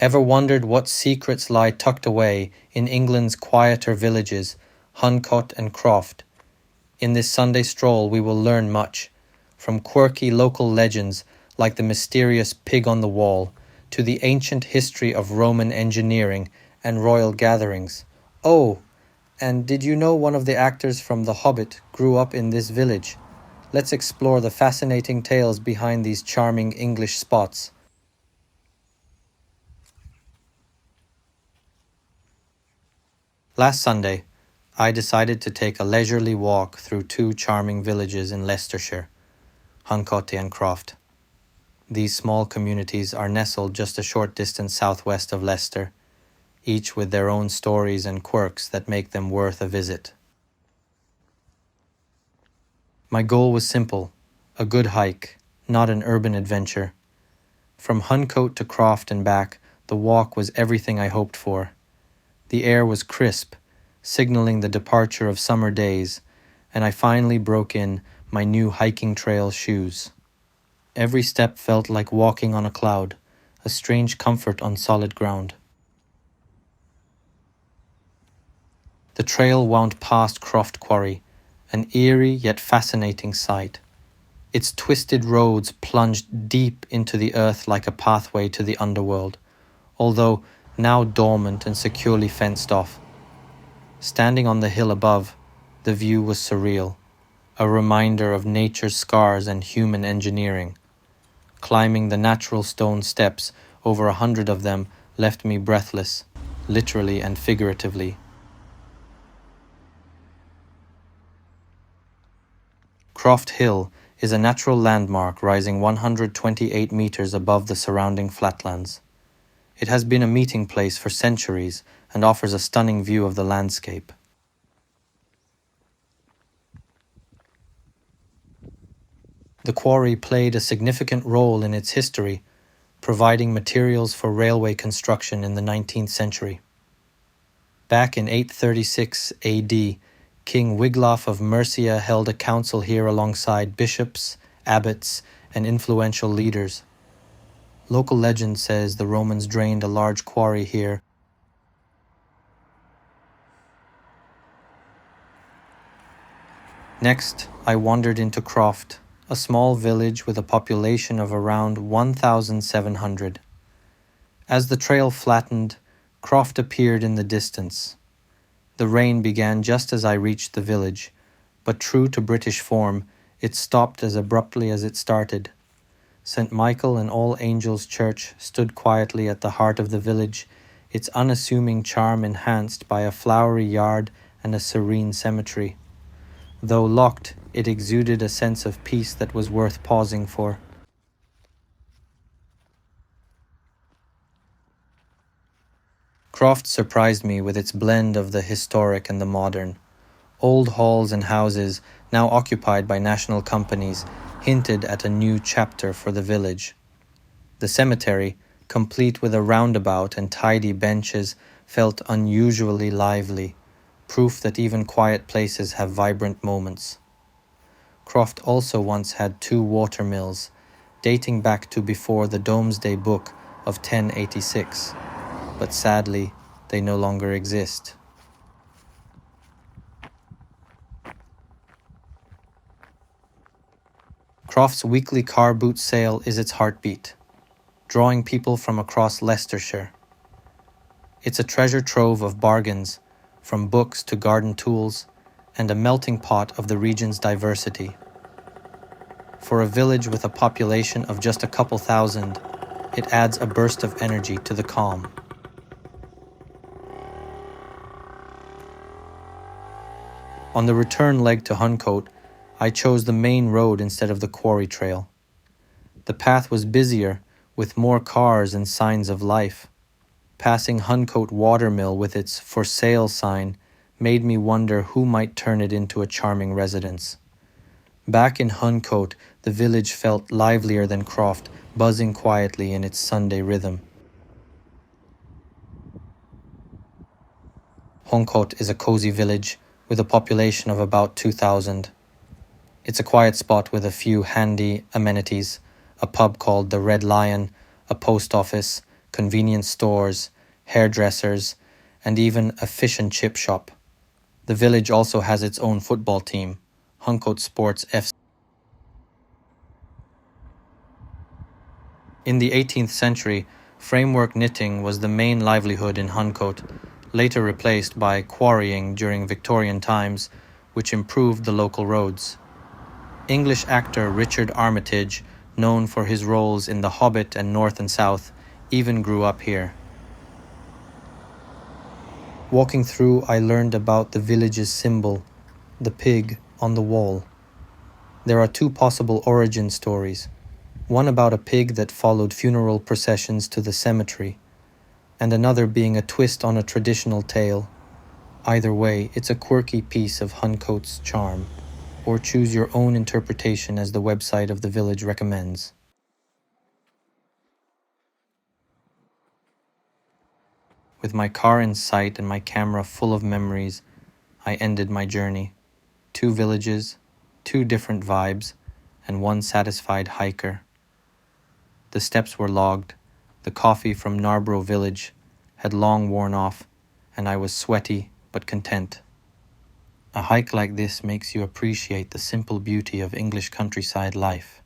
Ever wondered what secrets lie tucked away in England's quieter villages, Huncote and Croft? In this Sunday stroll we will learn much, from quirky local legends like the mysterious pig on the wall, to the ancient history of Roman engineering and royal gatherings. Oh, and did you know one of the actors from The Hobbit grew up in this village? Let's explore the fascinating tales behind these charming English spots. Last Sunday, I decided to take a leisurely walk through two charming villages in Leicestershire, Huncote and Croft. These small communities are nestled just a short distance southwest of Leicester, each with their own stories and quirks that make them worth a visit. My goal was simple, a good hike, not an urban adventure. From Huncote to Croft and back, the walk was everything I hoped for. The air was crisp, signaling the departure of summer days, and I finally broke in my new hiking trail shoes. Every step felt like walking on a cloud, a strange comfort on solid ground. The trail wound past Croft Quarry, an eerie yet fascinating sight. Its twisted roads plunged deep into the earth like a pathway to the underworld, although now dormant and securely fenced off. Standing on the hill above, the view was surreal, a reminder of nature's scars and human engineering. Climbing the natural stone steps, over 100 of them, left me breathless, literally and figuratively. Croft Hill is a natural landmark rising 128 meters above the surrounding flatlands. It has been a meeting place for centuries and offers a stunning view of the landscape. The quarry played a significant role in its history, providing materials for railway construction in the 19th century. Back in 836 AD, King Wiglaf of Mercia held a council here alongside bishops, abbots, and influential leaders. Local legend says the Romans drained a large quarry here. Next, I wandered into Croft, a small village with a population of around 1,700. As the trail flattened, Croft appeared in the distance. The rain began just as I reached the village, but true to British form, it stopped as abruptly as it started. St. Michael and All Angels Church stood quietly at the heart of the village, its unassuming charm enhanced by a flowery yard and a serene cemetery. Though locked, it exuded a sense of peace that was worth pausing for. Croft surprised me with its blend of the historic and the modern. Old halls and houses, now occupied by national companies, hinted at a new chapter for the village. The cemetery, complete with a roundabout and tidy benches, felt unusually lively, proof that even quiet places have vibrant moments. Croft also once had 2 water mills, dating back to before the Domesday Book of 1086, but sadly, they no longer exist. Croft's weekly car boot sale is its heartbeat, drawing people from across Leicestershire. It's a treasure trove of bargains, from books to garden tools, and a melting pot of the region's diversity. For a village with a population of just a couple thousand, it adds a burst of energy to the calm. On the return leg to Huncote, I chose the main road instead of the quarry trail. The path was busier, with more cars and signs of life. Passing Huncote Watermill with its "For Sale" sign made me wonder who might turn it into a charming residence. Back in Huncote, the village felt livelier than Croft, buzzing quietly in its Sunday rhythm. Huncote is a cozy village with a population of about 2,000. It's a quiet spot with a few handy amenities, a pub called the Red Lion, a post office, convenience stores, hairdressers, and even a fish and chip shop. The village also has its own football team, Huncote Sports FC. In the 18th century, framework knitting was the main livelihood in Huncote, later replaced by quarrying during Victorian times, which improved the local roads. English actor Richard Armitage, known for his roles in The Hobbit and North and South, even grew up here. Walking through, I learned about the village's symbol, the pig on the wall. There are two possible origin stories, one about a pig that followed funeral processions to the cemetery, and another being a twist on a traditional tale. Either way, it's a quirky piece of Huncote's charm, or choose your own interpretation as the website of the village recommends. With my car in sight and my camera full of memories, I ended my journey. 2 villages, 2 different vibes, and 1 satisfied hiker. The steps were logged. The coffee from Narborough village had long worn off, and I was sweaty but content. A hike like this makes you appreciate the simple beauty of English countryside life.